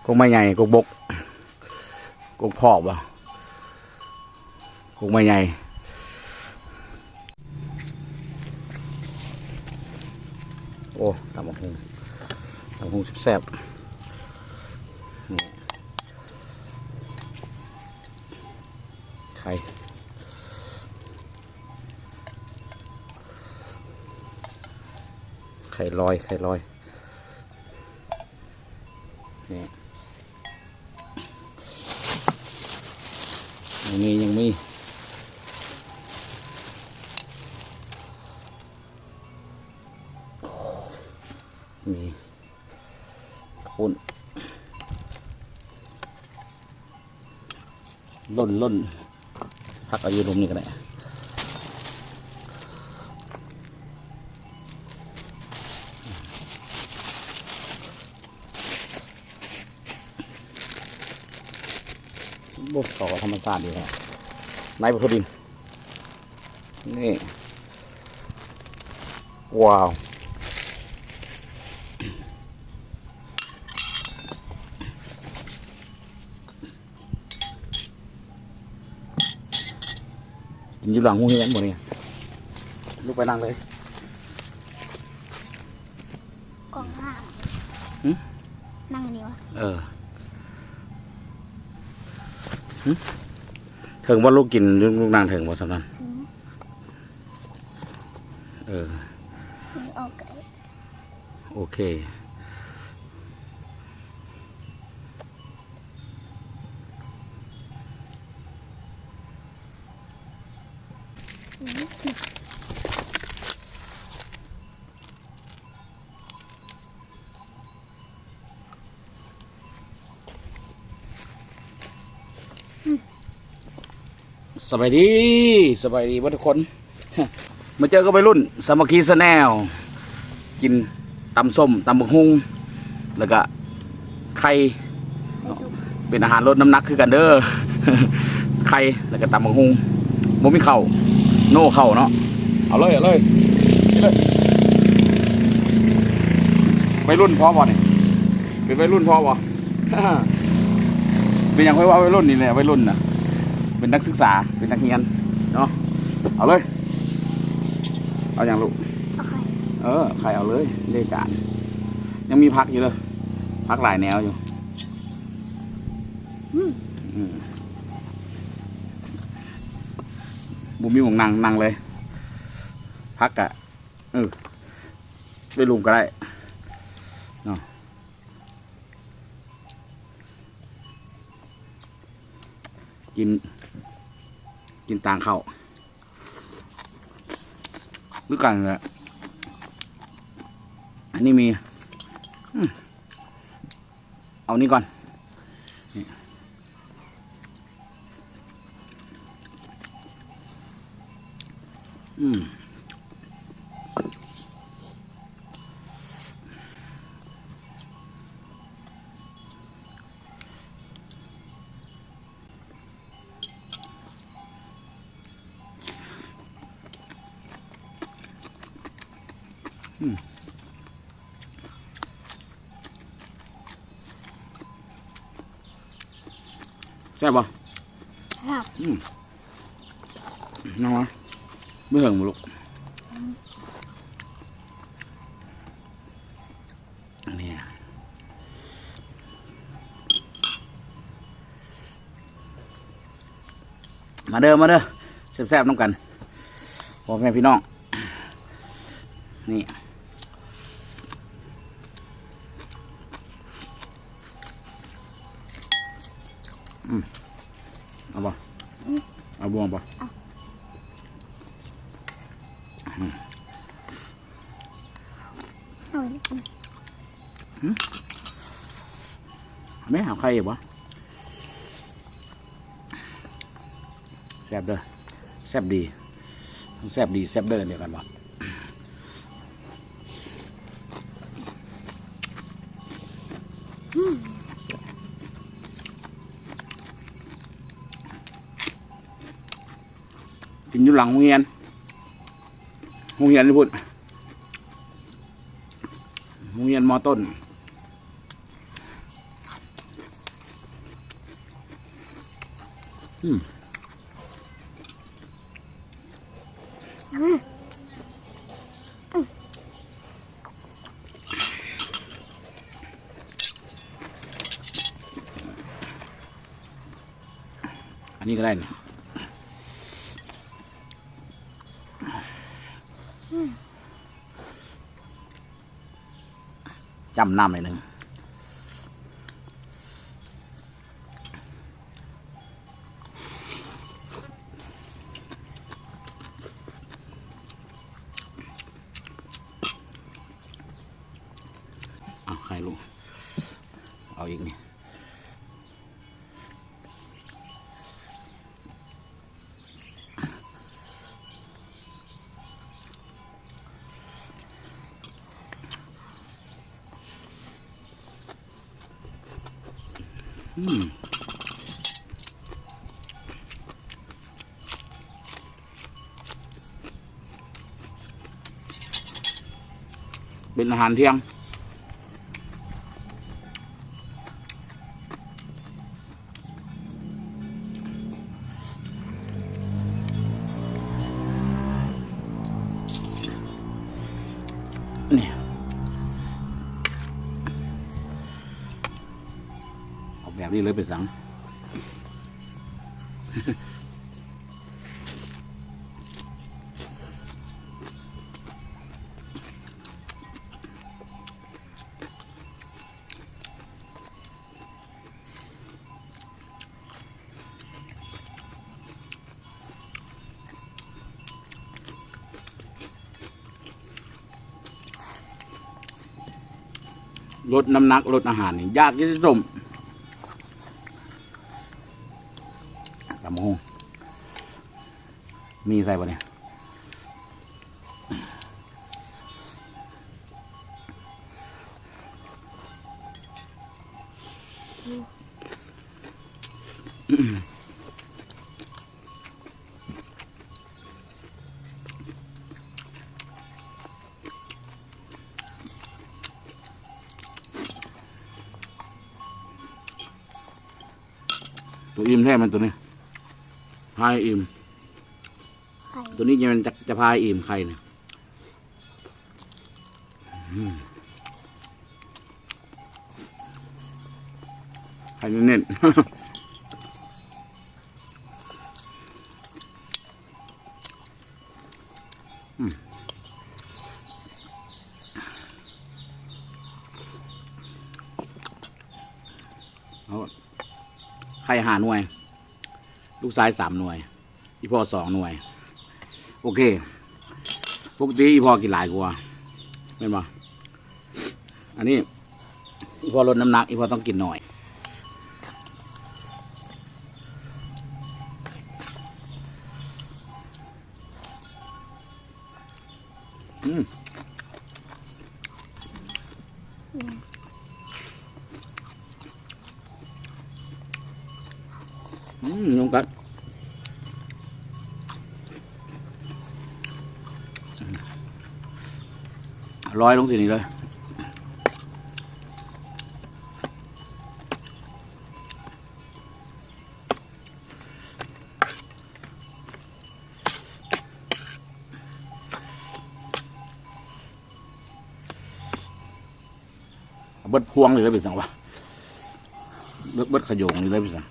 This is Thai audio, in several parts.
กไม่ใหญ่กบกกพอกบ่กไม่ใหญ่โอ้ตำบักหุ่งแซ่บนี่ไข่ลอยนี่ยังมีปุ่นล่นพักอายุรวมนี่กันได้บดต่อธรรมชาติดีครับนายประทุดินนี่ว้าวกินอยู่หลังหูเฮียนหมดเนี่ยลูกไปนั่งเลยกล่องห้านั่งอันนี้วะถึงว่าลูกกินลูกนางถึงว่าสำนักโอเคสบายดีทุกคนมาเจอกับวัยรุ่นสามัคคีสแนลกินตำส้มตำบักฮุงแล้วก็ไข่เป็นอาหารลดน้ำหนักคือกันเด้อไข่แล้วก็ตำบักฮุงบ่มีเข่าโน่เข่าเนาะเอาเลยวัยรุ่นพอบ่เนี่ยเป็นวัยรุ่นพอบ่เป็นอย่างค่อยว่าวัยรุ่นนี่แหละวัยรุ่นน่ะเป็นนักศึกษาเป็นนักเรียนเนาะเอาเลยเอาอย่างลูกไข่เอาเลยเลจานยังมีพักอยู่เลยพักหลายแนวอยู่บุมีหมวกนั่งเลยพักอะได้ลุมก็ได้เนาะกินต่างเข้าด้วยกันเลยอันนี้มีเอานี่ก่อนแซ่บป่ะครับน้องวะไม่เหิงบุลูกนี่มาเด้อแซ่บๆน้องกันพ่อแม่พี่น้องนี่เอาบ่เอาบวงบ่ไม่หาใครอยู่บ่แซ่บเด้อแซ่บดีแซ่บเด้อเดียวกันบ่กินอยู่หลังโรงเรียนนี่พูดโรงเรียนม.ต้น อืมอันนี้ก็ได้เนี่ยจำน้ำหน่อยหนึ่งเอาใครลูกเอาอีกนี่เป็นอาหารเที่ยงนี่เอาแบบนี้เลยไปสั่งลดน้ำหนักลดอาหารนี่ยากที่สุดตำบักหุ่งมีใส่ปะเนี่ยตัวอิ่มแท้มันตัวนี้พายอิ่ม ไข่ ตัวนี้มันจะพายอิ่มไข่เนี่ยไข่เน้นเอาไข่5 หน่วย ลูกชาย3 หน่วย อีพ่อ2 หน่วย โอเคปกติอีพ่อกินหลายกว่าไม่นบ่อันนี้อีพ่อลดน้ำหนักอีพ่อต้องกินหน่อยน้องกัดร้อยลงสินี่เลยเบิดพวงเลยเป็นสังวะเบิดขยงเลยเป็นสัง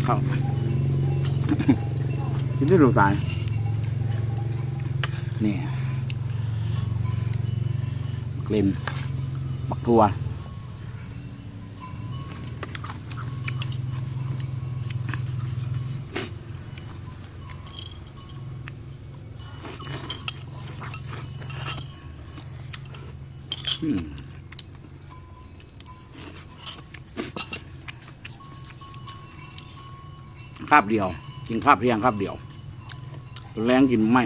เข้ากินได้ดูตายนี่กลิ่นบักทั่วคาบเดียวกินคาบเพียงคาบเดียวแรงกินไม่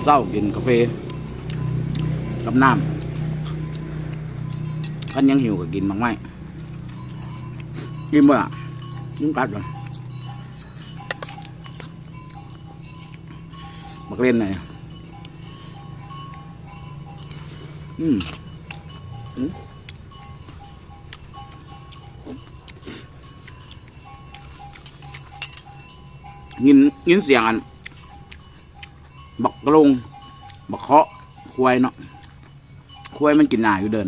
ต เช้ากินกาแฟกับน้ำท่านยังหิวก็กินบางไม้กินบ่อ่ะกินกัดเลยมักเล่นหน่อยยินเสียงอันบักกระลงบักเคาะควายเนาะควายมันกินหนาอยู่เดิน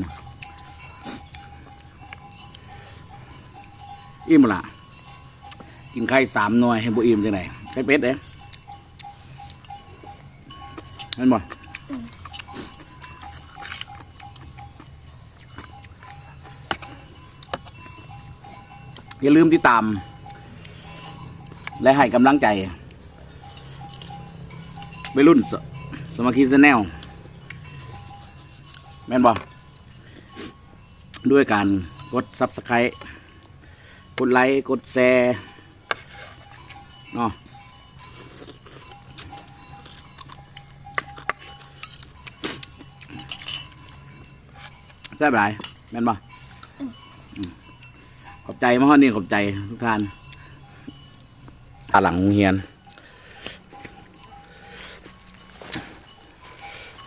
อิ่มละกินไข่3 หน่วยให้บุอิ่มจังไหนไข่เป็ดเด้เห็นบ่อย่าลืมติดตามและให้กำลังใจวัยรุ่นสมาคีชาแนลแม่นบ่ด้วยการกด Subscribe กดไลค์กดแชร์เนาะแซ่บหลายแม่นบ่ขอบใจมากนี่ขอบใจทุกท่านหลังเฮียน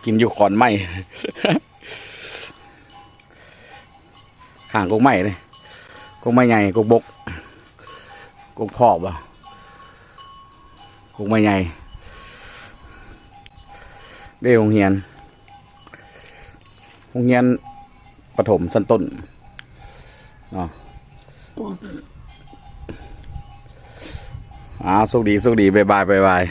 กินอยู่ขอนไม้ ห่างกงไม้เลยกงไม้ใหญ่กงบกกงพอบอ่ะกงไม้ใหญ่เด้โรงเรียนประถมชั้นต้นเนาะโชคดีบ๊ายบาย